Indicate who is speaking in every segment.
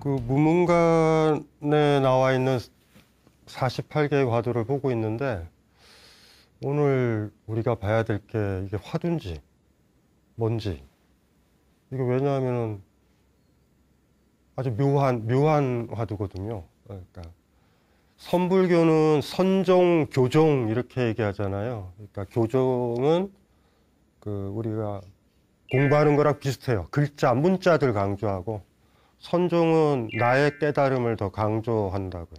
Speaker 1: 그 무문관에 나와 있는 48개의 화두를 보고 있는데 오늘 우리가 봐야 될 게 이게 화두인지 뭔지, 이게 왜냐하면 아주 묘한 화두거든요. 그러니까 선불교는 선종, 교종 이렇게 얘기하잖아요. 그러니까 교종은 그 우리가 공부하는 거랑 비슷해요. 글자, 문자들 강조하고, 선종은 나의 깨달음을 더 강조한다고요.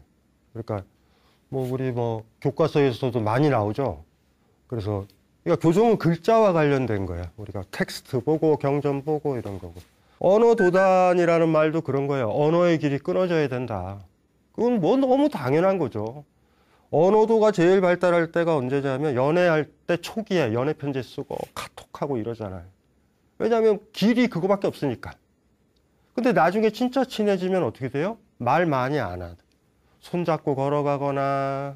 Speaker 1: 그러니까 뭐 우리 교과서에서도 많이 나오죠. 그래서 그러니까 교종은 글자와 관련된 거야. 우리가 텍스트 보고 경전 보고 이런 거고. 언어 도단이라는 말도 그런 거예요. 언어의 길이 끊어져야 된다. 그건 뭐 너무 당연한 거죠. 언어도가 제일 발달할 때가 언제냐면 연애할 때 초기에 연애 편지 쓰고 카톡하고 이러잖아요. 왜냐하면 길이 그거밖에 없으니까. 근데 나중에 진짜 친해지면 어떻게 돼요? 말 많이 안 하고 손잡고 걸어가거나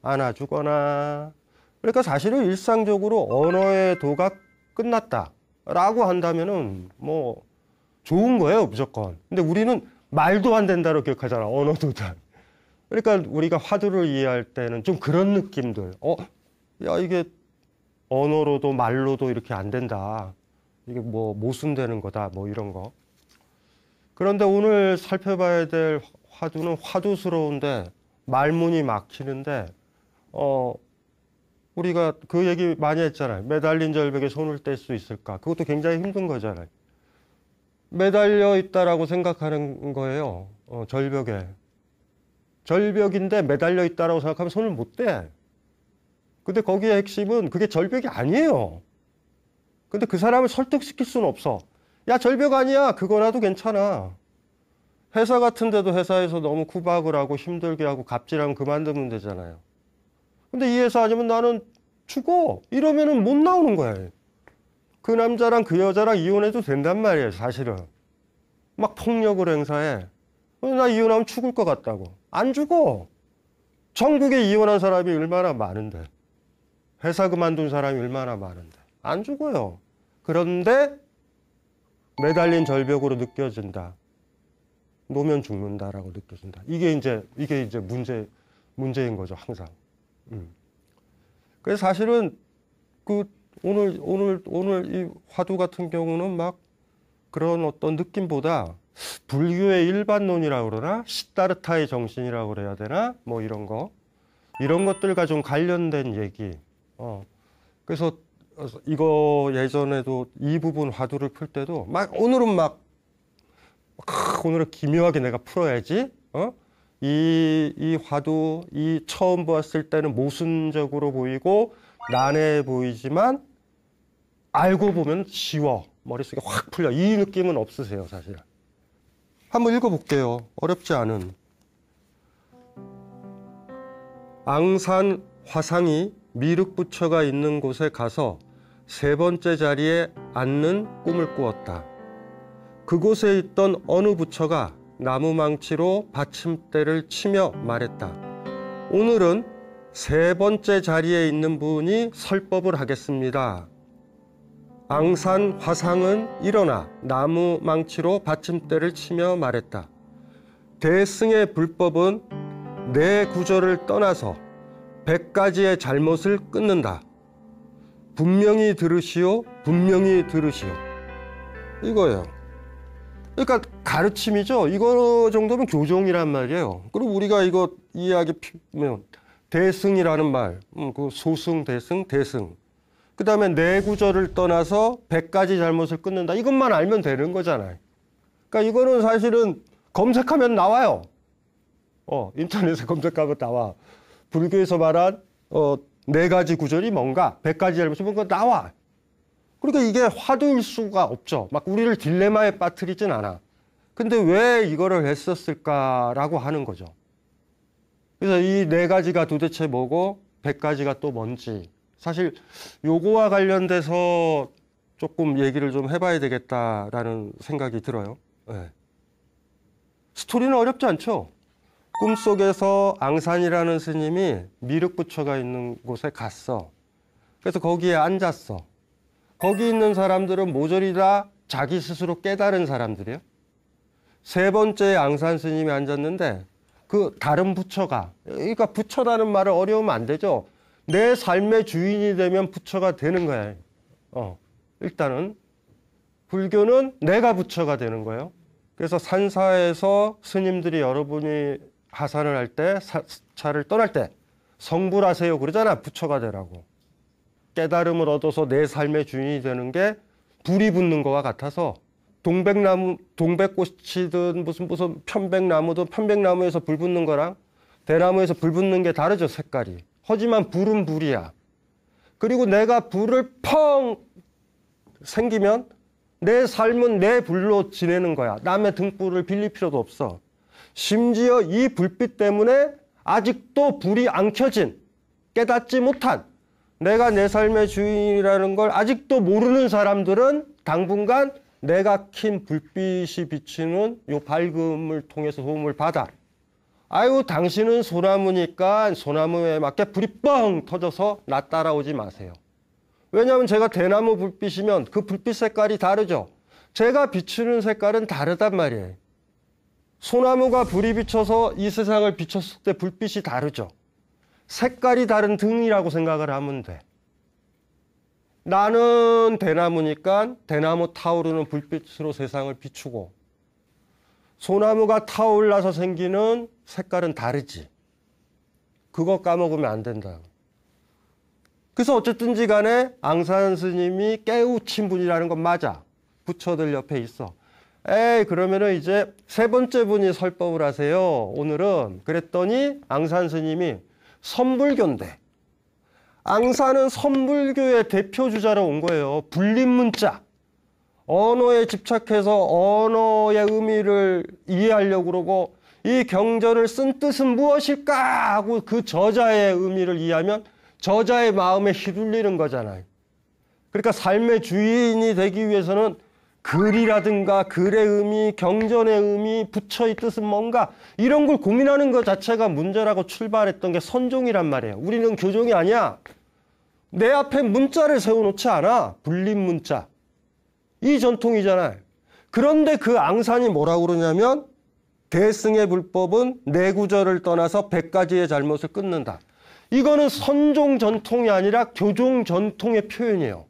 Speaker 1: 안아주거나. 그러니까 사실은 일상적으로 언어의 도가 끝났다라고 한다면은 뭐 좋은 거예요, 무조건. 근데 우리는 말도 안 된다로 기억하잖아, 언어도다. 그러니까 우리가 화두를 이해할 때는 좀 그런 느낌들. 야, 이게 언어로도 말로도 이렇게 안 된다. 이게 뭐 모순되는 거다, 뭐 이런 거. 그런데 오늘 살펴봐야 될 화두는 화두스러운데 말문이 막히는데 우리가 그 얘기 많이 했잖아요. 매달린 절벽에 손을 뗄 수 있을까? 그것도 굉장히 힘든 거잖아요. 매달려 있다라고 생각하는 거예요. 절벽에. 절벽인데 매달려 있다라고 생각하면 손을 못 대. 근데 거기에 핵심은 그게 절벽이 아니에요. 근데 그 사람을 설득시킬 수는 없어. 야, 절벽 아니야. 그거라도 괜찮아. 회사 같은 데도 회사에서 너무 구박을 하고 힘들게 하고 갑질하면 그만두면 되잖아요. 근데 이 회사 아니면 나는 죽어. 이러면은 못 나오는 거예요. 그 남자랑 그 여자랑 이혼해도 된단 말이에요, 사실은. 막 폭력을 행사해. 나 이혼하면 죽을 것 같다고. 안 죽어. 전국에 이혼한 사람이 얼마나 많은데. 회사 그만둔 사람이 얼마나 많은데. 안 죽어요. 그런데 매달린 절벽으로 느껴진다. 놓으면 죽는다라고 느껴진다. 이게 이제 문제인 거죠, 항상. 그래서 사실은 오늘 이 화두 같은 경우는 막 그런 어떤 느낌보다 불교의 일반론이라고 그러나 시다르타의 정신이라고 그래야 되나 뭐 이런 것들과 좀 관련된 얘기. 그래서 이거 예전에도 이 부분 화두를 풀 때도 오늘은 기묘하게 내가 풀어야지. 이 화두, 처음 보았을 때는 모순적으로 보이고 난해 보이지만 알고 보면 쉬워. 머릿속에 확 풀려. 이 느낌은 없으세요, 사실. 한번 읽어볼게요. 어렵지 않은. 앙산 화상이 미륵부처가 있는 곳에 가서 세 번째 자리에 앉는 꿈을 꾸었다. 그곳에 있던 어느 부처가 나무망치로 받침대를 치며 말했다. 오늘은 세 번째 자리에 있는 분이 설법을 하겠습니다. 앙산 화상은 일어나 나무망치로 받침대를 치며 말했다. 대승의 불법은 내 구절을 떠나서 100가지의 잘못을 끊는다. 분명히 들으시오, 분명히 들으시오. 이거예요. 그러니까 가르침이죠. 이거 정도면 교종이란 말이에요. 그리고 우리가 이거 이해하기 피면 대승이라는 말, 그 소승, 대승. 그 다음에 내 구절을 떠나서 100가지 잘못을 끊는다. 이것만 알면 되는 거잖아요. 그러니까 이거는 사실은 검색하면 나와요. 인터넷에 검색하면 나와. 불교에서 말한 4가지 구절이 뭔가, 100가지 잘못이 뭔가 나와. 그러니까 이게 화두일 수가 없죠. 막 우리를 딜레마에 빠뜨리진 않아. 근데 왜 이거를 했었을까라고 하는 거죠. 그래서 이 4가지가 도대체 뭐고 100가지가 또 뭔지. 사실 요거와 관련돼서 조금 얘기를 좀 해봐야 되겠다라는 생각이 들어요. 네. 스토리는 어렵지 않죠. 꿈속에서 앙산이라는 스님이 미륵부처가 있는 곳에 갔어. 그래서 거기에 앉았어. 거기 있는 사람들은 모조리 다 자기 스스로 깨달은 사람들이에요. 세 번째 앙산 스님이 앉았는데 그 다른 부처가, 그러니까 부처라는 말을 어려우면 안 되죠. 내 삶의 주인이 되면 부처가 되는 거야. 일단은 불교는 내가 부처가 되는 거예요. 그래서 산사에서 스님들이 여러분이 하산을 할 때, 차를 떠날 때 성불하세요 그러잖아. 부처가 되라고. 깨달음을 얻어서 내 삶의 주인이 되는 게 불이 붙는 거와 같아서 동백꽃이든 무슨 편백나무든 편백나무에서 불 붙는 거랑 대나무에서 불 붙는 게 다르죠, 색깔이. 하지만 불은 불이야. 그리고 내가 불을 펑 생기면 내 삶은 내 불로 지내는 거야. 남의 등불을 빌릴 필요도 없어. 심지어 이 불빛 때문에 아직도 불이 안 켜진, 깨닫지 못한, 내가 내 삶의 주인이라는 걸 아직도 모르는 사람들은 당분간 내가 킨 불빛이 비치는 요 밝음을 통해서 도움을 받아. 아유, 당신은 소나무니까 소나무에 맞게 불이 뻥 터져서 나 따라오지 마세요. 왜냐하면 제가 대나무 불빛이면 그 불빛 색깔이 다르죠. 제가 비추는 색깔은 다르단 말이에요. 소나무가 불이 비쳐서 이 세상을 비췄을 때 불빛이 다르죠. 색깔이 다른 등이라고 생각을 하면 돼. 나는 대나무니까 대나무 타오르는 불빛으로 세상을 비추고, 소나무가 타올라서 생기는 색깔은 다르지. 그거 까먹으면 안 된다. 그래서 어쨌든지 간에 앙산 스님이 깨우친 분이라는 건 맞아. 부처들 옆에 있어. 에이, 그러면은 이제 세 번째 분이 설법을 하세요, 오늘은. 그랬더니 앙산 스님이 선불교인데, 앙산은 선불교의 대표주자로 온 거예요. 불립문자. 언어에 집착해서 언어의 의미를 이해하려고 그러고, 이 경전을 쓴 뜻은 무엇일까 하고 그 저자의 의미를 이해하면 저자의 마음에 휘둘리는 거잖아요. 그러니까 삶의 주인이 되기 위해서는 글이라든가 글의 의미, 경전의 의미, 부처의 뜻은 뭔가, 이런 걸 고민하는 것 자체가 문제라고 출발했던 게 선종이란 말이에요. 우리는 교종이 아니야. 내 앞에 문자를 세워놓지 않아. 불립문자. 이 전통이잖아요. 그런데 그 앙산이 뭐라고 그러냐면, 대승의 불법은 내구절을 떠나서 100가지의 잘못을 끊는다. 이거는 선종 전통이 아니라 교종 전통의 표현이에요.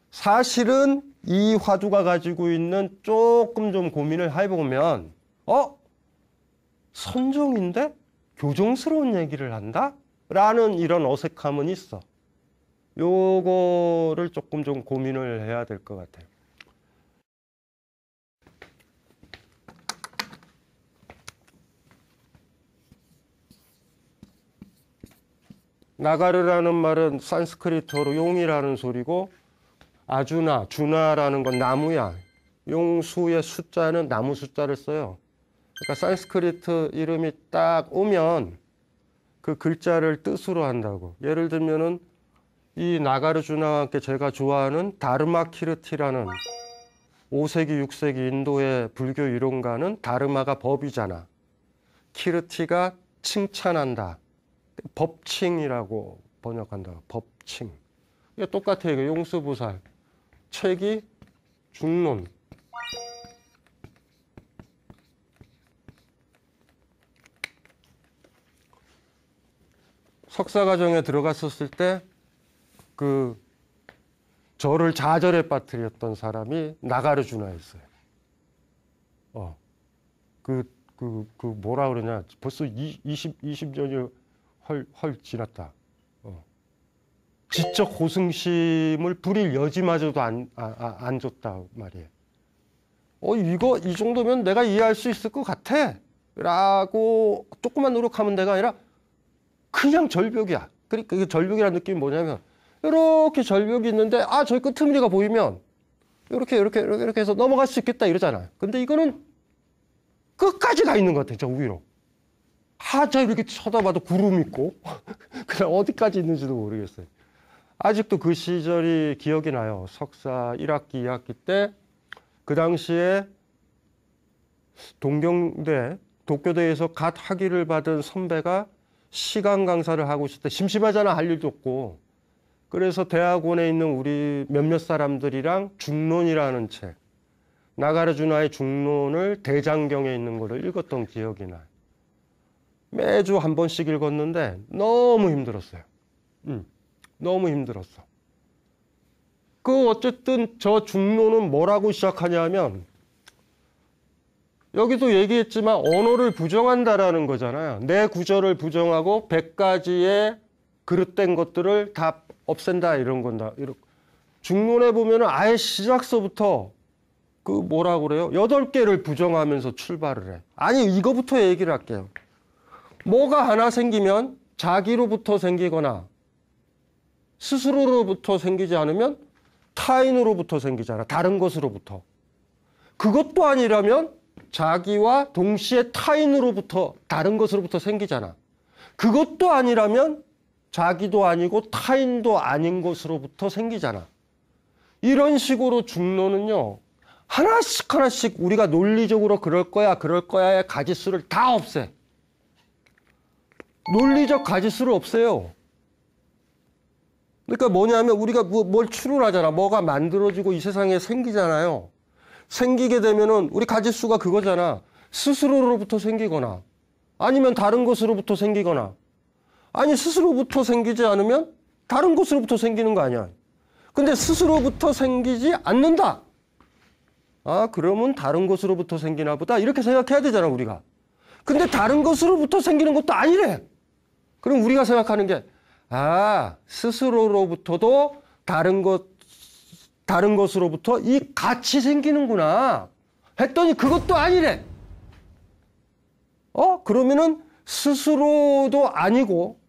Speaker 1: 사실은 이 화두가 가지고 있는 조금 좀 고민을 해보면, 선종인데 교종스러운 얘기를 한다? 라는 이런 어색함은 있어. 요거를 조금 좀 고민을 해야 될 것 같아요. 나가르라는 말은 산스크리트어로 용이라는 소리고, 아주나, 주나라는 건 나무야. 용수의 숫자는 나무 숫자를 써요. 그러니까 산스크리트 이름이 딱 오면 그 글자를 뜻으로 한다고. 예를 들면은 이 나가르주나와 함께 제가 좋아하는 다르마키르티라는 5세기, 6세기 인도의 불교 이론가는 다르마가 법이잖아. 키르티가 칭찬한다. 법칭이라고 번역한다. 법칭. 이게 똑같아요. 이거 용수부살. 책이 중론. 석사과정에 들어갔었을 때 저를 좌절에 빠뜨렸던 사람이 나가르주나였어요. 뭐라 그러냐. 벌써 20년이 헐 지났다. 지적 고승심을 부릴 여지마저도 안 줬다 말이에요. 이 정도면 내가 이해할 수 있을 것 같아. 라고 조금만 노력하면 내가 아니라 그냥 절벽이야. 그러니까 그 절벽이라는 느낌이 뭐냐면, 이렇게 절벽이 있는데, 저기 끄트머리가 보이면, 이렇게 해서 넘어갈 수 있겠다 이러잖아요. 근데 이거는 끝까지 가 있는 것 같아요, 저 위로. 저 이렇게 쳐다봐도 구름 있고, 그냥 어디까지 있는지도 모르겠어요. 아직도 그 시절이 기억이 나요. 석사 1학기, 2학기 때, 그 당시에 동경대, 도쿄대에서 갓 학위를 받은 선배가 시간 강사를 하고 있을 때 심심하잖아, 할 일도 없고. 그래서 대학원에 있는 우리 몇몇 사람들이랑 중론이라는 책, 나가르주나의 중론을 대장경에 있는 거를 읽었던 기억이 나요. 매주 한 번씩 읽었는데 너무 힘들었어요. 너무 힘들었어. 어쨌든 저 중론은 뭐라고 시작하냐면, 여기도 얘기했지만 언어를 부정한다라는 거잖아요. 내 구절을 부정하고 100가지의 그릇된 것들을 다 없앤다 이런 건다. 중론에 보면은 아예 시작서부터 뭐라고 그래요? 8개를 부정하면서 출발을 해. 아니, 이거부터 얘기를 할게요. 뭐가 하나 생기면 자기로부터 생기거나 스스로로부터 생기지 않으면 타인으로부터 생기잖아. 다른 것으로부터. 그것도 아니라면 자기와 동시에 타인으로부터, 다른 것으로부터 생기잖아. 그것도 아니라면 자기도 아니고 타인도 아닌 것으로부터 생기잖아. 이런 식으로 중론은요, 하나씩 하나씩 우리가 논리적으로 그럴 거야의 가지수를 다 없애. 논리적 가지수를 없애요. 그러니까 뭐냐면 우리가 뭘 추론하잖아. 뭐가 만들어지고 이 세상에 생기잖아요. 생기게 되면은 우리 가지수가 그거잖아. 스스로로부터 생기거나 아니면 다른 것으로부터 생기거나, 아니 스스로부터 생기지 않으면 다른 것으로부터 생기는 거 아니야. 근데 스스로부터 생기지 않는다. 아, 그러면 다른 것으로부터 생기나 보다 이렇게 생각해야 되잖아 우리가. 근데 다른 것으로부터 생기는 것도 아니래. 그럼 우리가 생각하는 게, 아, 스스로로부터도 다른 것으로부터 이 같이 생기는구나 했더니 그것도 아니래. 그러면은 스스로도 아니고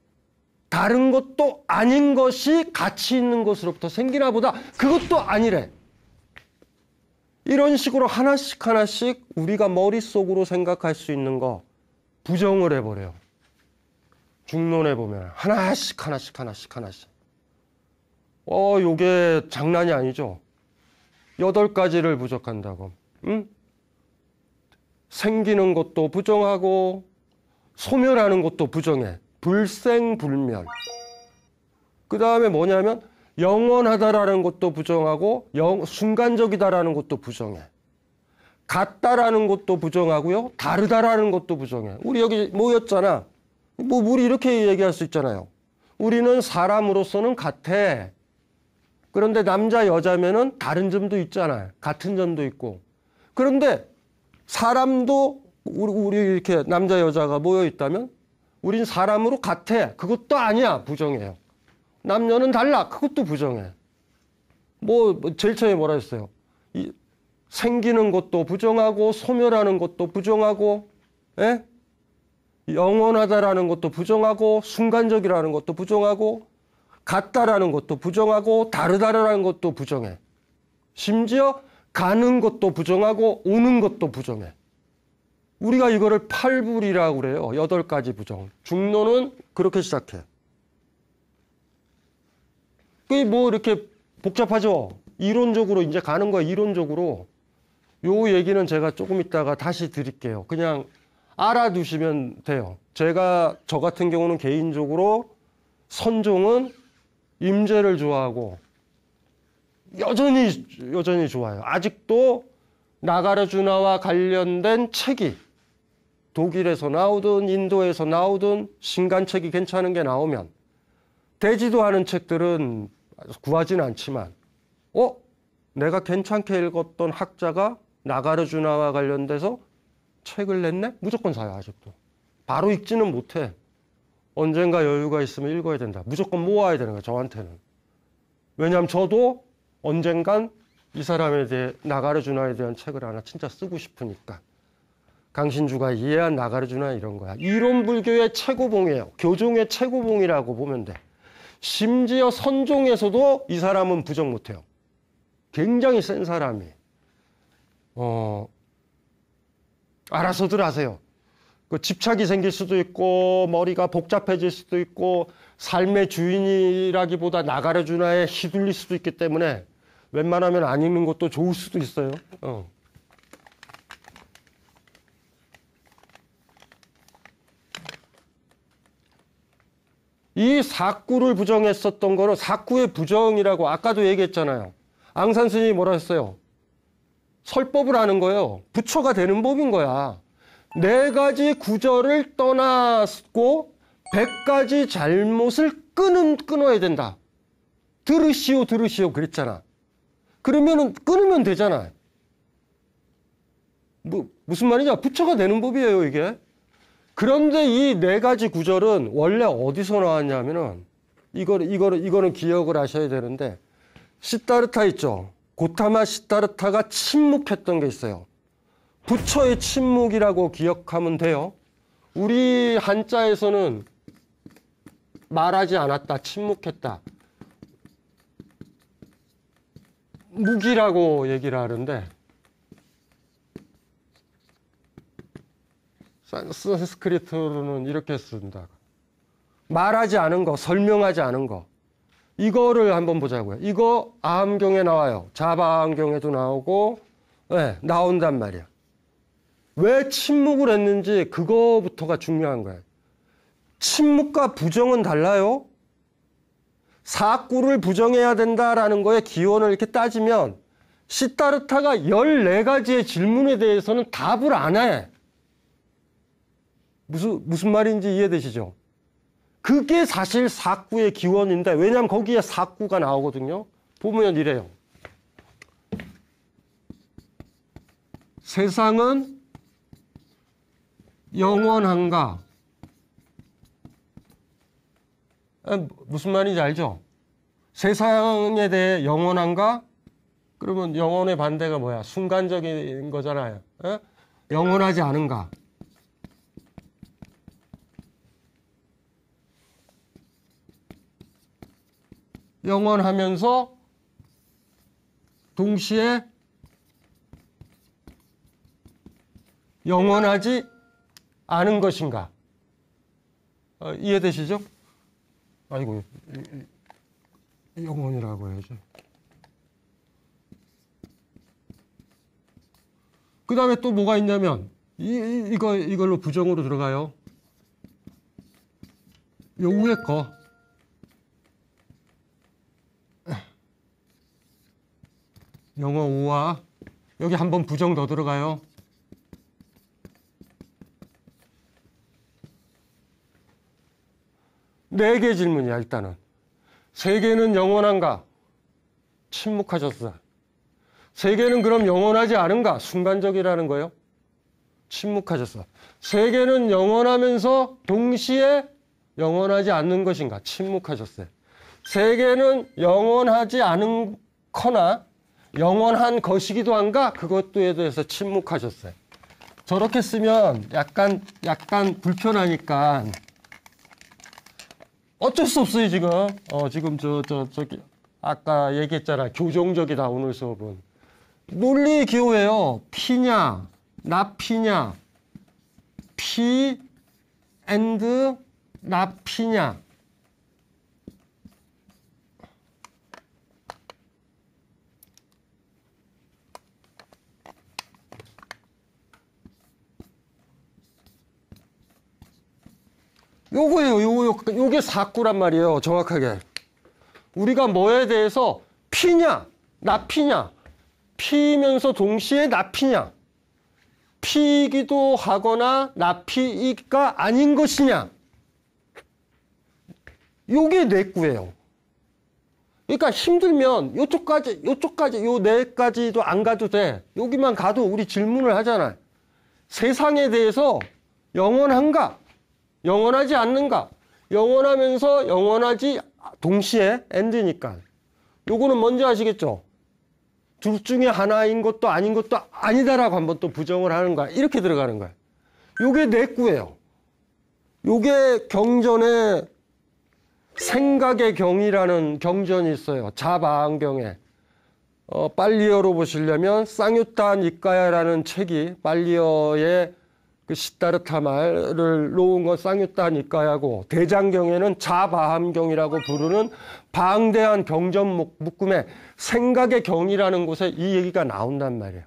Speaker 1: 다른 것도 아닌 것이 같이 있는 것으로부터 생기나 보다, 그것도 아니래. 이런 식으로 하나씩 하나씩 우리가 머릿속으로 생각할 수 있는 거 부정을 해버려요. 중론에 보면 하나씩. 요게 장난이 아니죠. 8가지를 부정한다고. 응? 생기는 것도 부정하고 소멸하는 것도 부정해. 불생불멸. 그 다음에 뭐냐면 영원하다라는 것도 부정하고 순간적이다라는 것도 부정해. 같다라는 것도 부정하고요. 다르다라는 것도 부정해. 우리 여기 모였잖아. 우리 이렇게 얘기할 수 있잖아요. 우리는 사람으로서는 같아. 그런데 남자 여자면은 다른 점도 있잖아요. 같은 점도 있고. 그런데 사람도 우리 이렇게 남자 여자가 모여 있다면 우린 사람으로 같아. 그것도 아니야. 부정해요. 남녀는 달라. 그것도 부정해. 제일 처음에 뭐라 했어요? 생기는 것도 부정하고 소멸하는 것도 부정하고, 예? 영원하다라는 것도 부정하고 순간적이라는 것도 부정하고 같다라는 것도 부정하고 다르다라는 것도 부정해. 심지어 가는 것도 부정하고 오는 것도 부정해. 우리가 이거를 팔불이라고 그래요. 8가지 부정. 중론은 그렇게 시작해. 그게 이렇게 복잡하죠? 이론적으로 이제 가는 거야. 이론적으로. 요 얘기는 제가 조금 이따가 다시 드릴게요. 그냥 알아두시면 돼요. 저 같은 경우는 개인적으로 선종은 임재를 좋아하고 여전히 좋아요. 아직도 나가르주나와 관련된 책이 독일에서 나오든 인도에서 나오든 신간책이 괜찮은 게 나오면, 되지도 않은 책들은 구하지는 않지만, 내가 괜찮게 읽었던 학자가 나가르주나와 관련돼서 책을 냈네? 무조건 사요. 아직도. 바로 읽지는 못해. 언젠가 여유가 있으면 읽어야 된다. 무조건 모아야 되는 거야, 저한테는. 왜냐하면 저도 언젠간 이 사람에 대해, 나가르주나에 대한 책을 하나 진짜 쓰고 싶으니까. 강신주가 이해한 나가르주나 이런 거야. 이론 불교의 최고봉이에요. 교종의 최고봉이라고 보면 돼. 심지어 선종에서도 이 사람은 부정 못해요. 굉장히 센 사람이. 알아서들 하세요. 집착이 생길 수도 있고 머리가 복잡해질 수도 있고 삶의 주인이라기보다 나가르주나에 휘둘릴 수도 있기 때문에 웬만하면 안 읽는 것도 좋을 수도 있어요. 이 사구를 부정했었던 거는 사구의 부정이라고 아까도 얘기했잖아요. 앙산 스님이 뭐라 했어요? 설법을 하는 거예요. 부처가 되는 법인 거야. 4가지 구절을 떠났고 100가지 잘못을 끊어야 된다. 들으시오 그랬잖아. 그러면은 끊으면 되잖아. 무슨 말이냐? 부처가 되는 법이에요, 이게. 그런데 이 4가지 구절은 원래 어디서 나왔냐면은 이거는 기억을 하셔야 되는데, 시다르타 있죠. 고타마 시다르타가 침묵했던 게 있어요. 부처의 침묵이라고 기억하면 돼요. 우리 한자에서는 말하지 않았다, 침묵했다, 묵이라고 얘기를 하는데, 산스크리트로는 이렇게 쓴다. 말하지 않은 거, 설명하지 않은 거. 이거를 한번 보자고요. 이거 아함경에 나와요. 자바함경에도 나오고, 네, 나온단 말이야. 왜 침묵을 했는지 그거부터가 중요한 거예요. 침묵과 부정은 달라요. 사구를 부정해야 된다라는 거에 기원을 이렇게 따지면 시다르타가 14가지의 질문에 대해서는 답을 안 해. 무슨 말인지 이해되시죠? 그게 사실 사구의 기원인데, 왜냐하면 거기에 사구가 나오거든요. 보면 이래요. 세상은 영원한가? 무슨 말인지 알죠? 세상에 대해 영원한가? 그러면 영원의 반대가 뭐야? 순간적인 거잖아요. 에? 영원하지 않은가? 영원하면서 동시에 영원하지 않은 것인가? 이해되시죠? 아이고, 영원이라고 해야죠. 그 다음에 또 뭐가 있냐면, 이걸로 부정으로 들어가요. 요 위에 거. 영어 5와 여기 한번 부정 더 들어가요. 네 개 질문이야, 일단은. 세계는 영원한가? 침묵하셨어. 세계는 그럼 영원하지 않은가? 순간적이라는 거예요. 침묵하셨어. 세계는 영원하면서 동시에 영원하지 않는 것인가? 침묵하셨어요. 세계는 영원하지 않거나 영원한 것이기도 한가? 그것도에 대해서 침묵하셨어요. 저렇게 쓰면 약간 불편하니까 어쩔 수 없어요, 지금. 지금 저기 아까 얘기했잖아. 교정적이다, 오늘 수업은. 논리 기호예요. 피냐, 나피냐, 피 앤드 나피냐. 요거예요. 요게 사구란 말이에요. 정확하게. 우리가 뭐에 대해서 피냐, 나피냐, 피면서 동시에 나피냐, 피이기도 하거나 나피가 아닌 것이냐. 요게 뇌구예요. 그러니까 힘들면 요쪽까지 요 네 가지도 안 가도 돼. 여기만 가도 우리 질문을 하잖아요. 세상에 대해서 영원한가? 영원하지 않는가? 영원하면서 영원하지 동시에 엔드니까. 요거는 뭔지 아시겠죠? 둘 중에 하나인 것도 아닌 것도 아니다라고 한번 또 부정을 하는 거야. 이렇게 들어가는 거야. 요게 뇌구예요. 요게 경전에 생각의 경이라는 경전이 있어요. 자바안경에. 빨리어로 보시려면 쌍유타 니까야라는 책이 빨리어의 그 시다르타 말을 놓은 건 쌍유타 니까야고, 대장경에는 자바함경이라고 부르는 방대한 경전 묶음에 생각의 경이라는 곳에 이 얘기가 나온단 말이야.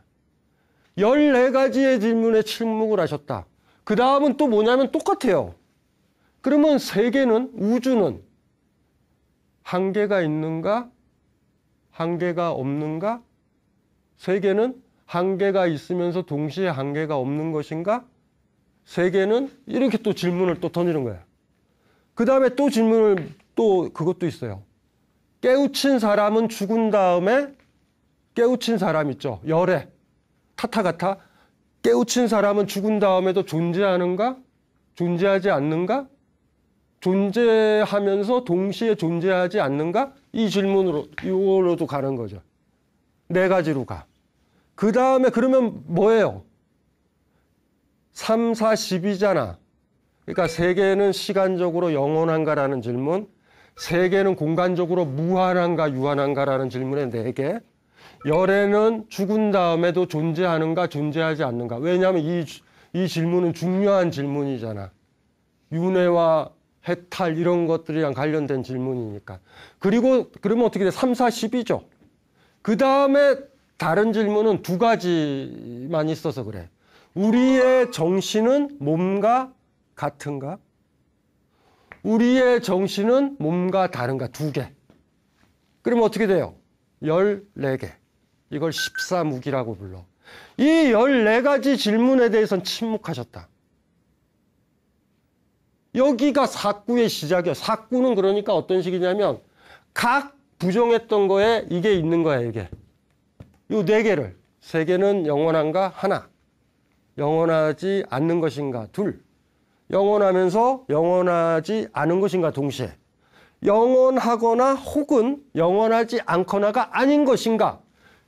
Speaker 1: 14가지의 질문에 침묵을 하셨다. 그 다음은 또 뭐냐면 똑같아요. 그러면 세계는, 우주는 한계가 있는가? 한계가 없는가? 세계는 한계가 있으면서 동시에 한계가 없는 것인가? 세계는 이렇게 또 질문을 또 던지는 거야. 그 다음에 또 질문을 또 그것도 있어요. 깨우친 사람은 죽은 다음에 깨우친 사람 있죠. 열애, 타타가타. 깨우친 사람은 죽은 다음에도 존재하는가? 존재하지 않는가? 존재하면서 동시에 존재하지 않는가? 이 질문으로, 이거로도 가는 거죠. 네 가지로 가. 그 다음에 그러면 뭐예요? 3, 4, 10이잖아. 그러니까 세계는 시간적으로 영원한가라는 질문, 세계는 공간적으로 무한한가 유한한가라는 질문에 4개, 열애는 죽은 다음에도 존재하는가 존재하지 않는가. 왜냐하면 이 질문은 중요한 질문이잖아. 윤회와 해탈 이런 것들이랑 관련된 질문이니까. 그리고 그러면 어떻게 돼? 3, 4, 10이죠. 그 다음에 다른 질문은 2가지만 있어서 그래. 우리의 정신은 몸과 같은가? 우리의 정신은 몸과 다른가? 2개. 그러면 어떻게 돼요? 14개. 이걸 14무기라고 불러. 이 14가지 질문에 대해서는 침묵하셨다. 여기가 사구의 시작이야. 사구는 그러니까 어떤 식이냐면 각 부정했던 거에 이게 있는 거야, 이게. 요 4개를. 세계는 영원한가? 하나. 영원하지 않는 것인가? 둘. 영원하면서 영원하지 않은 것인가? 동시에. 영원하거나 혹은 영원하지 않거나가 아닌 것인가?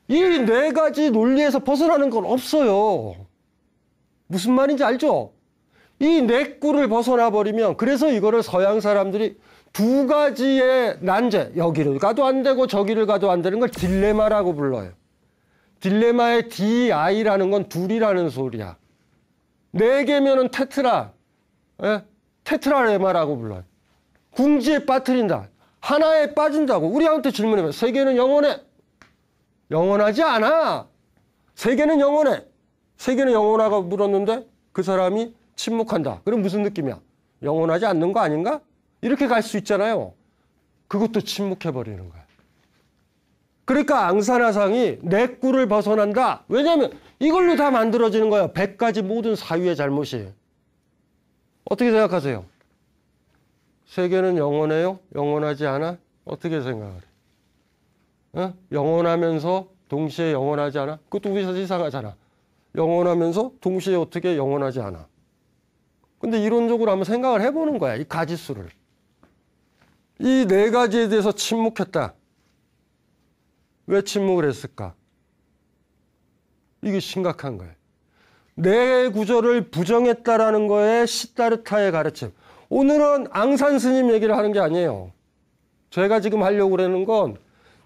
Speaker 1: 이 4가지 논리에서 벗어나는 건 없어요. 무슨 말인지 알죠? 이 4꿀을 벗어나 버리면, 그래서 이거를 서양 사람들이 2가지의 난제, 여기를 가도 안 되고 저기를 가도 안 되는 걸 딜레마라고 불러요. 딜레마의 DI라는 건 둘이라는 소리야. 4개면은 테트라, 테트라레마라고 불러요. 궁지에 빠뜨린다. 하나에 빠진다고. 우리한테 질문해봐요. 세계는 영원해. 영원하지 않아. 세계는 영원해. 세계는 영원하고 물었는데 그 사람이 침묵한다. 그럼 무슨 느낌이야? 영원하지 않는 거 아닌가? 이렇게 갈 수 있잖아요. 그것도 침묵해버리는 거야. 그러니까 앙사나상이 내 꿀을 벗어난다. 왜냐하면 이걸로 다 만들어지는 거야. 100가지 모든 사유의 잘못이. 어떻게 생각하세요? 세계는 영원해요? 영원하지 않아? 어떻게 생각을 해? 영원하면서 동시에 영원하지 않아? 그것도 우리 이상하잖아. 영원하면서 동시에 어떻게 영원하지 않아? 근데 이론적으로 한번 생각을 해보는 거야. 이 가지수를. 이 4가지에 대해서 침묵했다. 왜 침묵을 했을까? 이게 심각한 거예요. 내 구조를 부정했다라는 거에 시다르타의 가르침. 오늘은 앙산 스님 얘기를 하는 게 아니에요. 제가 지금 하려고 그러는 건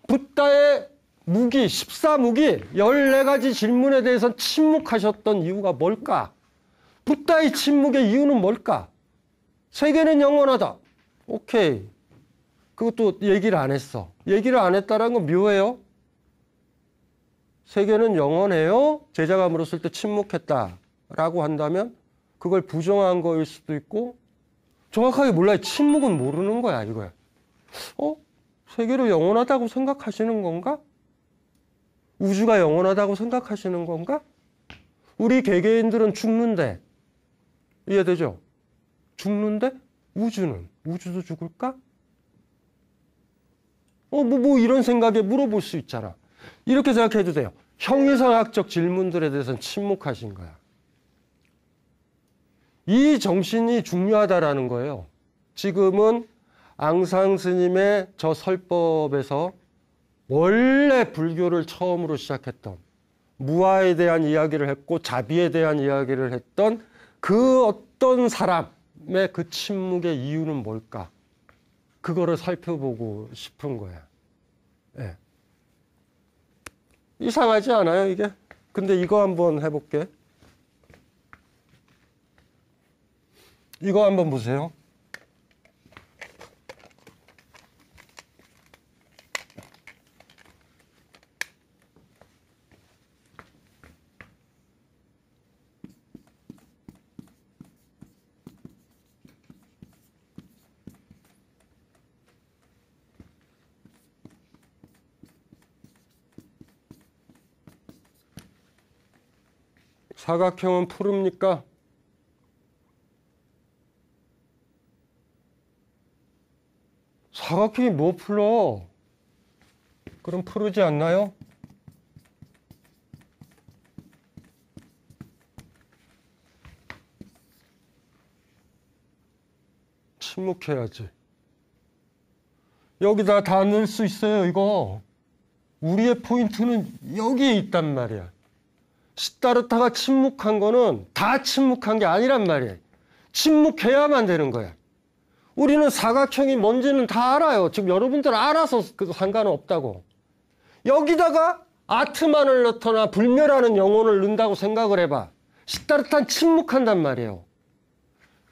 Speaker 1: 붓다의 무기, 14무기, 14가지 질문에 대해서 침묵하셨던 이유가 뭘까? 붓다의 침묵의 이유는 뭘까? 세계는 영원하다. 오케이. 그것도 얘기를 안 했어. 얘기를 안 했다는 건 묘해요. 세계는 영원해요? 제자가 물었을 때 침묵했다라고 한다면 그걸 부정한 거일 수도 있고 정확하게 몰라요. 침묵은 모르는 거야, 이거야. 세계를 영원하다고 생각하시는 건가? 우주가 영원하다고 생각하시는 건가? 우리 개개인들은 죽는데 이해되죠? 죽는데 우주도 죽을까? 뭐 이런 생각에 물어볼 수 있잖아. 이렇게 생각해도 돼요. 형이상학적 질문들에 대해서는 침묵하신 거야. 이 정신이 중요하다라는 거예요. 지금은 앙상 스님의 저 설법에서 원래 불교를 처음으로 시작했던 무아에 대한 이야기를 했고 자비에 대한 이야기를 했던 그 어떤 사람의 그 침묵의 이유는 뭘까? 그거를 살펴보고 싶은 거야. 네. 이상하지 않아요, 이게? 근데 이거 한번 해볼게. 이거 한번 보세요. 사각형은 푸릅니까? 사각형이 뭐 풀어? 그럼 푸르지 않나요? 침묵해야지. 여기다 다 넣을 수 있어요, 이거. 우리의 포인트는 여기에 있단 말이야. 시타르타가 침묵한 거는 다 침묵한 게 아니란 말이에요. 침묵해야만 되는 거야. 우리는 사각형이 뭔지는 다 알아요. 지금 여러분들 알아서 상관은 없다고. 여기다가 아트만을 넣거나 불멸하는 영혼을 넣는다고 생각을 해봐. 시타르타는 침묵한단 말이에요.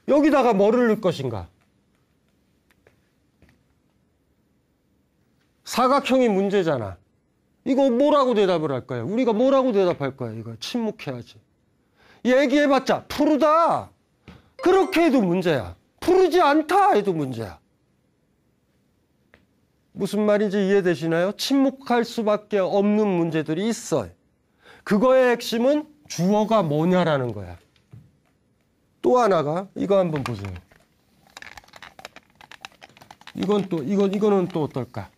Speaker 1: 여기다가 뭐를 넣을 것인가? 사각형이 문제잖아. 이거 뭐라고 대답을 할 거야? 우리가 뭐라고 대답할 거야? 이거 침묵해야지. 얘기해봤자 푸르다. 그렇게 해도 문제야. 푸르지 않다 해도 문제야. 무슨 말인지 이해되시나요? 침묵할 수밖에 없는 문제들이 있어요. 그거의 핵심은 주어가 뭐냐라는 거야. 또 하나가 이거 한번 보세요. 이거는 또 어떨까?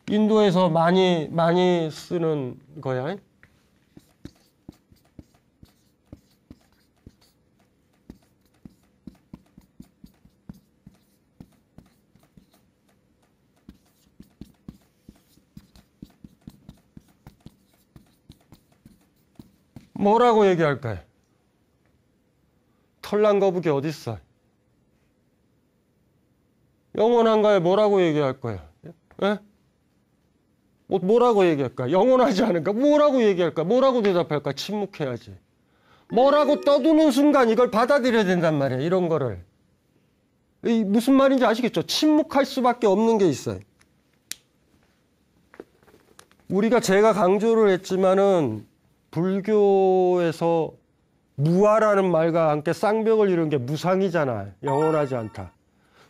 Speaker 1: 인도에서 많이 쓰는 거야. 뭐라고 얘기할까요? 털난 거북이 어딨어? 영원한가에 뭐라고 얘기할 거예요? 예? 뭐라고 얘기할까? 영원하지 않을까? 뭐라고 얘기할까? 뭐라고 대답할까? 침묵해야지. 뭐라고 떠드는 순간 이걸 받아들여야 된단 말이에요. 이런 거를. 무슨 말인지 아시겠죠? 침묵할 수밖에 없는 게 있어요. 제가 강조를 했지만은 불교에서 무아라는 말과 함께 쌍벽을 이룬 게 무상이잖아. 영원하지 않다.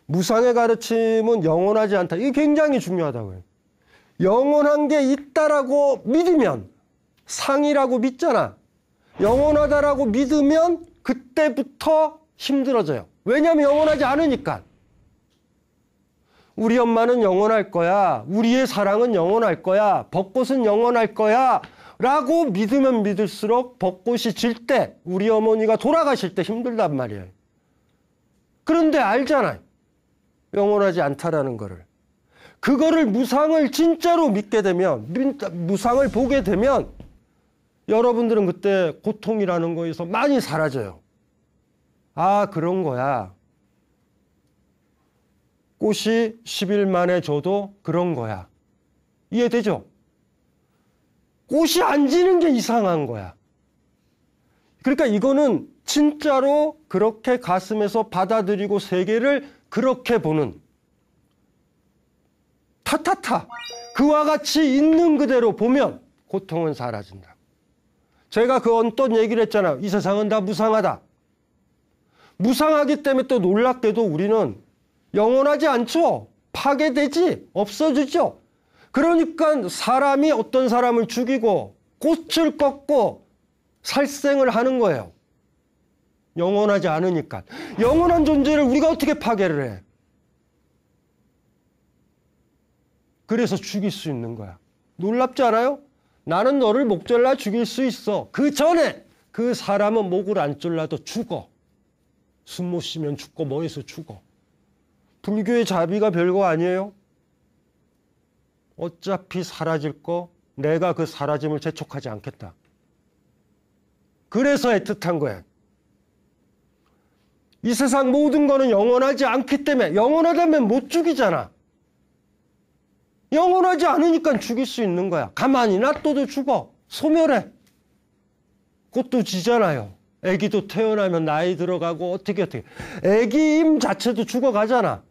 Speaker 1: 무상의 가르침은 영원하지 않다. 이게 굉장히 중요하다고요. 영원한 게 있다라고 믿으면, 상이라고 믿잖아. 영원하다라고 믿으면 그때부터 힘들어져요. 왜냐하면 영원하지 않으니까. 우리 엄마는 영원할 거야. 우리의 사랑은 영원할 거야. 벚꽃은 영원할 거야. 라고 믿으면 믿을수록 벚꽃이 질 때, 우리 어머니가 돌아가실 때 힘들단 말이에요. 그런데 알잖아요. 영원하지 않다라는 거를. 그거를 무상을 진짜로 믿게 되면, 무상을 보게 되면 여러분들은 그때 고통이라는 거에서 많이 사라져요. 아, 그런 거야. 꽃이 10일 만에 져도 그런 거야. 이해되죠? 꽃이 안 지는 게 이상한 거야. 그러니까 이거는 진짜로 그렇게 가슴에서 받아들이고 세계를 그렇게 보는 타타타 그와 같이 있는 그대로 보면 고통은 사라진다. 제가 그 어떤 얘기를 했잖아요. 이 세상은 다 무상하다. 무상하기 때문에 또 놀랍게도 우리는 영원하지 않죠. 파괴되지, 없어지죠. 그러니까 사람이 어떤 사람을 죽이고 꽃을 꺾고 살생을 하는 거예요. 영원하지 않으니까. 영원한 존재를 우리가 어떻게 파괴를 해? 그래서 죽일 수 있는 거야. 놀랍지 않아요? 나는 너를 목 잘라 죽일 수 있어. 그 전에 그 사람은 목을 안 잘라도 죽어. 숨 못 쉬면 죽고 뭐해서 죽어. 불교의 자비가 별거 아니에요. 어차피 사라질 거 내가 그 사라짐을 재촉하지 않겠다. 그래서 애틋한 거야. 이 세상 모든 거는 영원하지 않기 때문에 영원하다면 못 죽이잖아. 영원하지 않으니까 죽일 수 있는 거야. 가만히 놔둬도 죽어. 소멸해. 꽃도 지잖아요. 애기도 태어나면 나이 들어가고 어떻게. 애기임 자체도 죽어가잖아.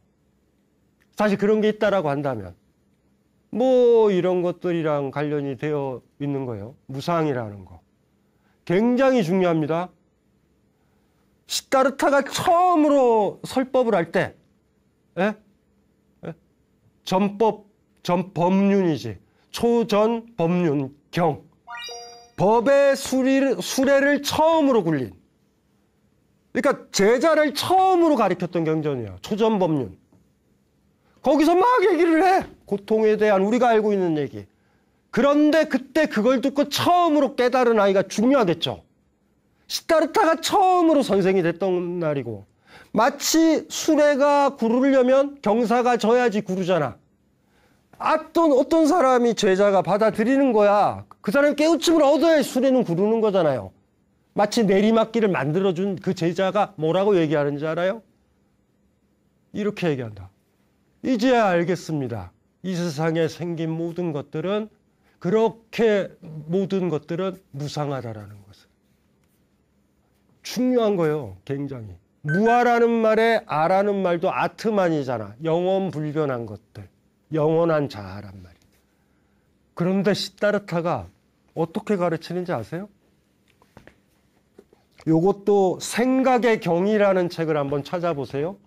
Speaker 1: 사실 그런 게 있다라고 한다면. 뭐 이런 것들이랑 관련이 되어 있는 거예요. 무상이라는 거. 굉장히 중요합니다. 시타르타가 처음으로 설법을 할 때, 전법, 전법륜이지. 초전 법륜, 경. 법의 수레를 처음으로 굴린, 그러니까 제자를 처음으로 가르쳤던 경전이에요. 초전법륜. 거기서 막 얘기를 해. 고통에 대한 우리가 알고 있는 얘기. 그런데 그때 그걸 듣고 처음으로 깨달은 아이가 중요하겠죠. 시타르타가 처음으로 선생이 됐던 날이고, 마치 수레가 구르려면 경사가 져야지 구르잖아. 어떤 사람이 제자가 받아들이는 거야. 그 사람이 깨우침을 얻어야 수레는 구르는 거잖아요. 마치 내리막길을 만들어준 그 제자가 뭐라고 얘기하는지 알아요? 이렇게 얘기한다. 이제야 알겠습니다. 이 세상에 생긴 모든 것들은 무상하다라는 것을. 중요한 거예요, 굉장히. 무아라는 말에 아라는 말도 아트만이잖아. 영원 불변한 것들. 영원한 자아란 말이에요. 그런데 시타르타가 어떻게 가르치는지 아세요? 요것도 생각의 경이라는 책을 한번 찾아보세요.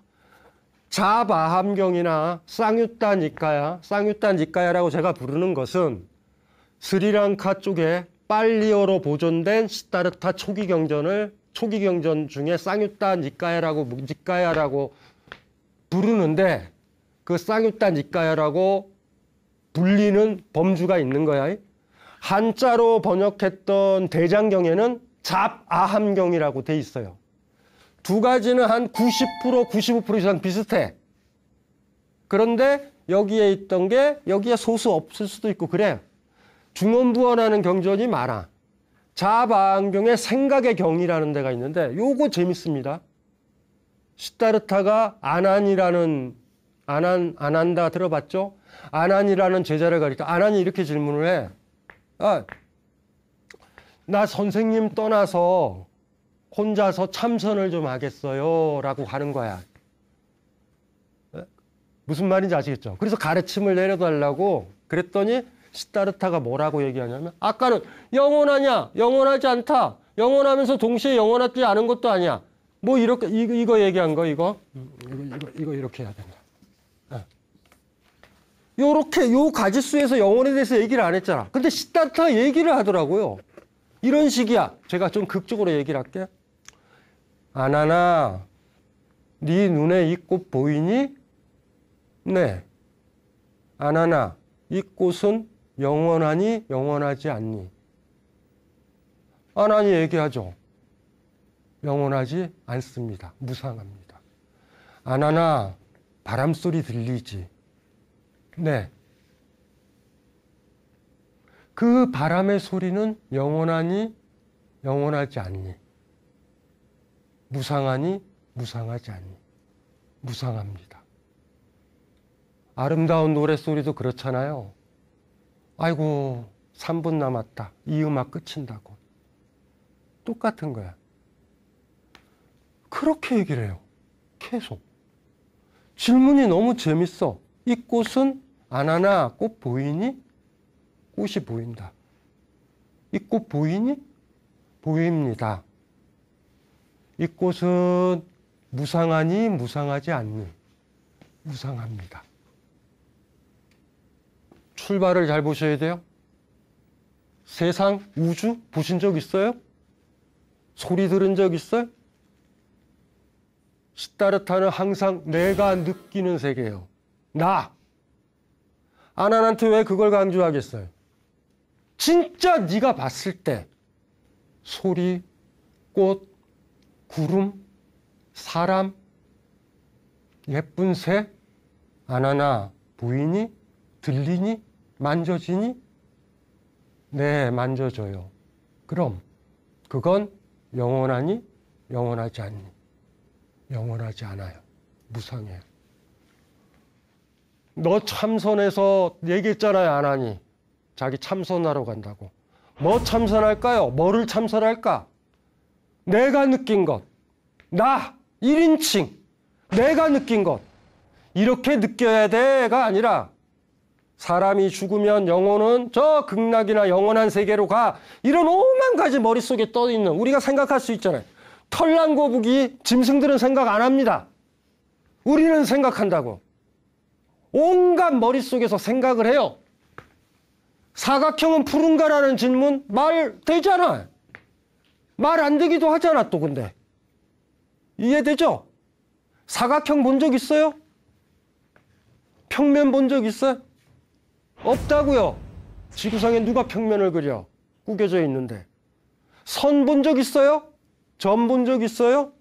Speaker 1: 자바함경이나 쌍유타 니까야라고 제가 부르는 것은 스리랑카 쪽에 빨리어로 보존된 시타르타 초기 경전 중에 쌍유타 니까야라고 부르는데, 그 쌍유타 니까야라고 불리는 범주가 있는 거야. 한자로 번역했던 대장경에는 잡아함경이라고 돼 있어요. 두 가지는 한 90%, 95% 이상 비슷해. 그런데 여기에 있던 게 여기에 소수 없을 수도 있고 그래. 중언부언하는 경전이 많아. 자바함경에 생각의 경이라는 데가 있는데 요거 재밌습니다. 시타르타가 아난다 들어봤죠? 아난이라는 제자를 가리켜. 아난이 이렇게 질문을 해. 나 선생님 떠나서 혼자서 참선을 좀 하겠어요 라고 하는 거야. 무슨 말인지 아시겠죠? 그래서 가르침을 내려달라고 그랬더니 시타르타가 뭐라고 얘기하냐면, 아까는 영원하냐? 영원하지 않다. 영원하면서 동시에 영원하지 않은 것도 아니야. 뭐 이렇게 이거 얘기한 거 이거 이렇게 해야 된다. 요렇게 요 가지수에서 영혼에 대해서 얘기를 안 했잖아. 근데 시타르타가 얘기를 하더라고요. 이런 식이야. 제가 좀 극적으로 얘기를 할게. 아나나, 네 눈에 이 꽃 보이니? 네. 아나나, 이 꽃은 영원하니 영원하지 않니? 아나니 얘기하죠. 영원하지 않습니다. 무상합니다. 아나나, 바람소리 들리지? 네. 그 바람의 소리는 영원하니 영원하지 않니? 무상하니 무상하지 않니? 무상합니다. 아름다운 노랫소리도 그렇잖아요. 아이고 3분 남았다. 이 음악 끝인다고. 똑같은 거야. 그렇게 얘기를 해요. 계속. 질문이 너무 재밌어. 이 꽃은 아나나 꽃 보이니? 꽃이 보인다. 이 꽃 보이니? 보입니다. 이 꽃은 무상하니 무상하지 않니? 무상합니다. 출발을 잘 보셔야 돼요. 세상, 우주 보신 적 있어요? 소리 들은 적 있어요? 시타르타는 항상 내가 느끼는 세계예요. 나. 아난한테 왜 그걸 강조하겠어요? 진짜 네가 봤을 때 소리, 꽃, 구름, 사람, 예쁜 새, 아나나 보이니? 들리니? 만져지니? 네, 만져져요. 그럼 그건 영원하니? 영원하지 않니? 영원하지 않아요. 무상해요. 너 참선해서 얘기했잖아요, 안 하니? 자기 참선하러 간다고. 뭐 참선할까요? 뭐를 참선할까? 내가 느낀 것. 나, 1인칭. 내가 느낀 것. 이렇게 느껴야 돼가 아니라 사람이 죽으면 영혼은 저 극락이나 영원한 세계로 가. 이런 오만 가지 머릿속에 떠있는 우리가 생각할 수 있잖아요. 털랑거북이 짐승들은 생각 안 합니다. 우리는 생각한다고. 온갖 머릿속에서 생각을 해요. 사각형은 푸른가라는 질문 말 되잖아. 말 안 되기도 하잖아 또 근데. 이해되죠? 사각형 본 적 있어요? 평면 본 적 있어요? 없다고요. 지구상에 누가 평면을 그려? 구겨져 있는데. 선 본 적 있어요? 점 본 적 있어요?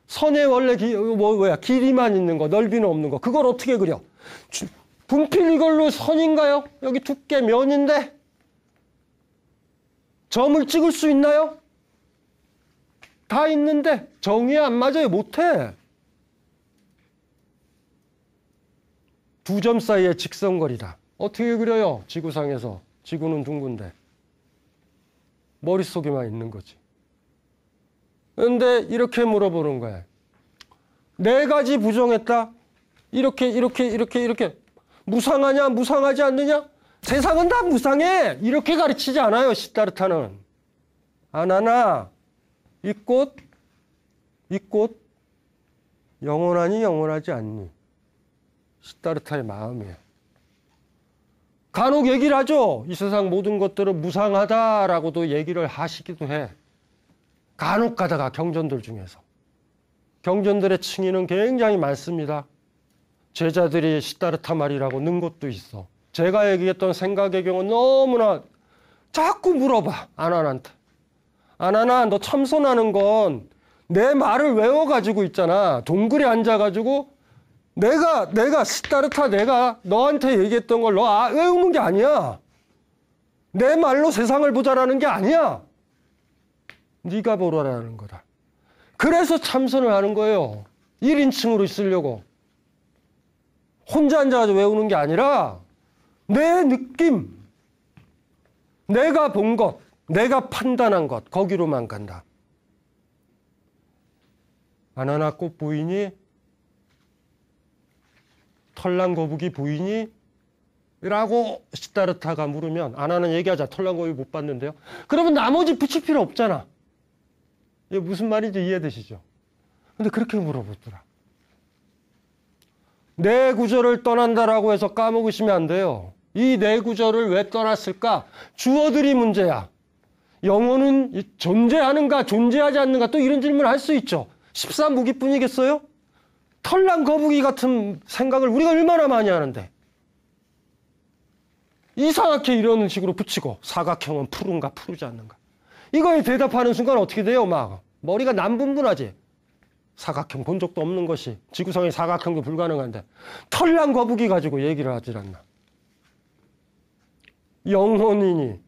Speaker 1: 선에 원래 길이만 있는 거, 넓이는 없는 거. 그걸 어떻게 그려? 분필 이걸로 선인가요? 여기 두께 면인데 점을 찍을 수 있나요? 다 있는데 정이 안 맞아요. 못해. 두 점 사이의 직선거리다. 어떻게 그려요? 지구상에서. 지구는 둥근데. 머릿속에만 있는 거지. 그런데 이렇게 물어보는 거야. 네 가지 부정했다. 이렇게. 무상하냐? 무상하지 않느냐? 세상은 다 무상해. 이렇게 가르치지 않아요. 시다르타는. 아나나 이 꽃 영원하니 영원하지 않니? 시다르타의 마음이에요. 간혹 얘기를 하죠. 이 세상 모든 것들은 무상하다라고도 얘기를 하시기도 해. 간혹 가다가 경전들 중에서. 경전들의 층위는 굉장히 많습니다. 제자들이 시다르타 말이라고 는 것도 있어. 제가 얘기했던 생각의 경우는 너무나 자꾸 물어봐. 아난한테. 아나나 너 참선하는 건 내 말을 외워가지고 있잖아. 동굴에 앉아가지고 내가 시다르타 내가 너한테 얘기했던 걸 너 외우는 게 아니야. 내 말로 세상을 보자라는 게 아니야. 네가 보라라는 거다. 그래서 참선을 하는 거예요. 1인칭으로 있으려고. 혼자 앉아가지고 외우는 게 아니라 내 느낌, 내가 본 것, 내가 판단한 것, 거기로만 간다. 아나나 꽃 보이니? 털난 거북이 보이니? 라고 시다르타가 물으면 아나는 얘기하자. 털난 거북이 못 봤는데요. 그러면 나머지 붙일 필요 없잖아. 이게 무슨 말인지 이해되시죠? 근데 그렇게 물어보더라. 내 구절을 떠난다라고 해서 까먹으시면 안 돼요. 이 내 구절을 왜 떠났을까? 주어들이 문제야. 영혼은 존재하는가 존재하지 않는가 또 이런 질문을 할 수 있죠. 13무기뿐이겠어요? 털난 거북이 같은 생각을 우리가 얼마나 많이 하는데. 이상하게 이런 식으로 붙이고 사각형은 푸른가 푸르지 않는가. 이거에 대답하는 순간 어떻게 돼요? 막 머리가 남분분하지. 사각형 본 적도 없는 것이 지구상에 사각형도 불가능한데 털난 거북이 가지고 얘기를 하질 않나. 영혼이니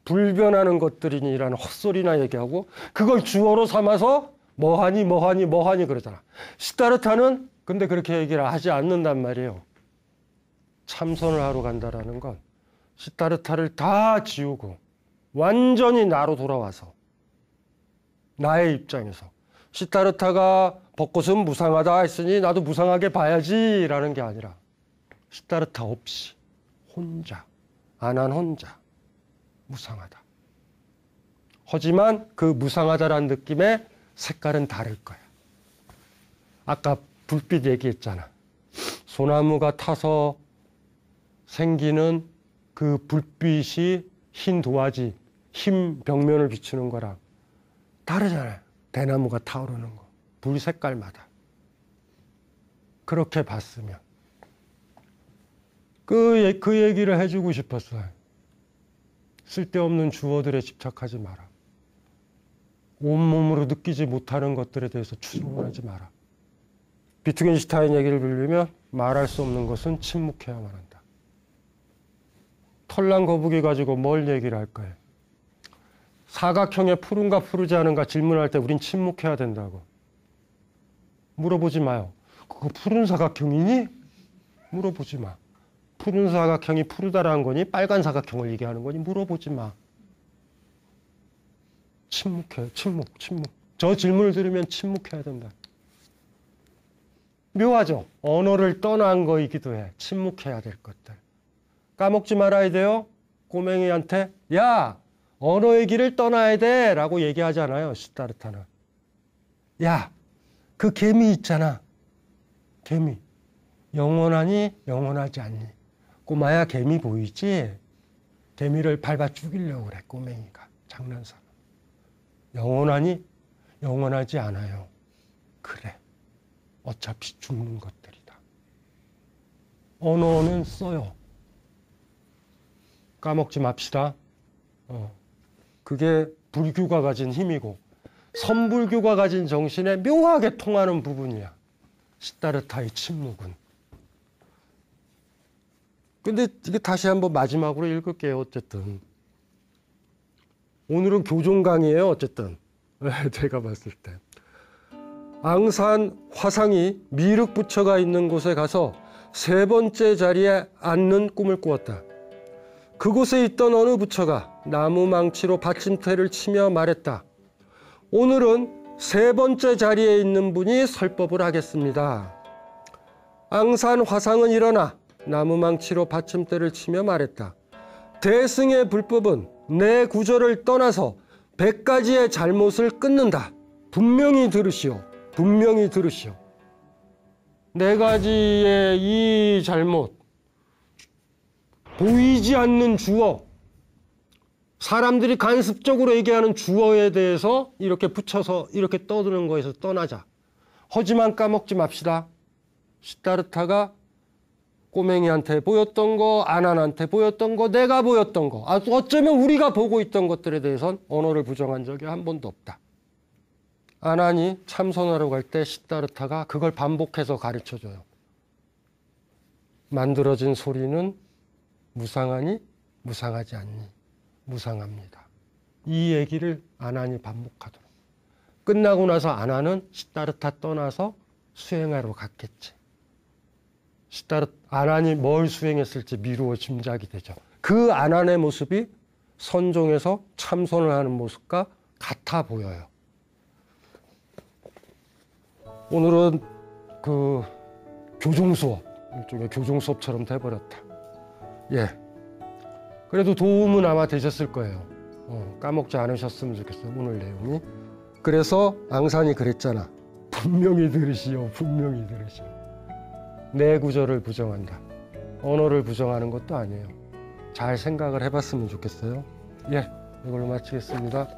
Speaker 1: 불변하는 것들이니라는 헛소리나 얘기하고 그걸 주어로 삼아서 뭐하니 그러잖아. 시다르타는 근데 그렇게 얘기를 하지 않는단 말이에요. 참선을 하러 간다라는 건 시다르타를 다 지우고 완전히 나로 돌아와서 나의 입장에서 시다르타가 벚꽃은 무상하다 했으니 나도 무상하게 봐야지 라는 게 아니라 시다르타 없이 혼자 아난 혼자 무상하다. 하지만 그 무상하다라는 느낌의 색깔은 다를 거야. 아까 불빛 얘기했잖아. 소나무가 타서 생기는 그 불빛이 흰 도화지, 흰 벽면을 비추는 거랑 다르잖아요. 대나무가 타오르는 거. 불 색깔마다. 그렇게 봤으면. 그 얘기를 해주고 싶었어요. 쓸데없는 주어들에 집착하지 마라. 온몸으로 느끼지 못하는 것들에 대해서 추종하지 마라. 비트겐슈타인 얘기를 빌리면 말할 수 없는 것은 침묵해야만 한다. 털난 거북이 가지고 뭘 얘기를 할 거예요? 사각형에 푸른가 푸르지 않은가 질문할 때 우린 침묵해야 된다고. 물어보지 마요. 그거 푸른 사각형이니? 물어보지 마. 푸른 사각형이 푸르다라는 거니? 빨간 사각형을 얘기하는 거니? 물어보지 마. 침묵해요. 침묵. 저 질문을 들으면 침묵해야 된다. 묘하죠? 언어를 떠난 거이기도 해. 침묵해야 될 것들. 까먹지 말아야 돼요. 꼬맹이한테 야! 언어의 길을 떠나야 돼! 라고 얘기하잖아요. 시다르타는. 야! 그 개미 있잖아. 개미. 영원하니 영원하지 않니? 꼬마야 개미 보이지? 개미를 밟아 죽이려고 그래. 꼬맹이가 장난삼아. 영원하니? 영원하지 않아요. 그래. 어차피 죽는 것들이다. 언어는 써요. 까먹지 맙시다. 그게 불교가 가진 힘이고 선불교가 가진 정신에 묘하게 통하는 부분이야. 시다르타의 침묵은. 근데 이게 다시 한번 마지막으로 읽을게요. 어쨌든 오늘은 교종 강의예요. 어쨌든 제가 봤을 때 앙산 화상이 미륵 부처가 있는 곳에 가서 세 번째 자리에 앉는 꿈을 꾸었다. 그곳에 있던 어느 부처가 나무 망치로 받침대를 치며 말했다. 오늘은 세 번째 자리에 있는 분이 설법을 하겠습니다. 앙산 화상은 일어나 나무 망치로 받침대를 치며 말했다. 대승의 불법은 내 구조를 떠나서 100가지의 잘못을 끊는다. 분명히 들으시오. 분명히 들으시오. 4가지의 이 잘못, 보이지 않는 주어, 사람들이 간습적으로 얘기하는 주어에 대해서 이렇게 붙여서 이렇게 떠드는 거에서 떠나자. 하지만 까먹지 맙시다. 시다르타가 꼬맹이한테 보였던 거, 아난한테 보였던 거, 내가 보였던 거, 어쩌면 우리가 보고 있던 것들에 대해선 언어를 부정한 적이 한 번도 없다. 아난이 참선하러 갈 때 시다르타가 그걸 반복해서 가르쳐줘요. 만들어진 소리는 무상하니 무상하지 않니? 무상합니다. 이 얘기를 아난이 반복하도록. 끝나고 나서 아난은 시다르타 떠나서 수행하러 갔겠지. 아난이 뭘 수행했을지 미루어 짐작이 되죠. 그 아난의 모습이 선종에서 참선을 하는 모습과 같아 보여요. 오늘은 그 교종 수업, 일종의 교종 수업처럼 돼버렸다. 예. 그래도 도움은 아마 되셨을 거예요. 까먹지 않으셨으면 좋겠어요. 오늘 내용이. 그래서 앙산이 그랬잖아. 분명히 들으시오. 분명히 들으시오. 내 구조를 부정한다. 언어를 부정하는 것도 아니에요. 잘 생각을 해봤으면 좋겠어요. 예, 이걸로 마치겠습니다.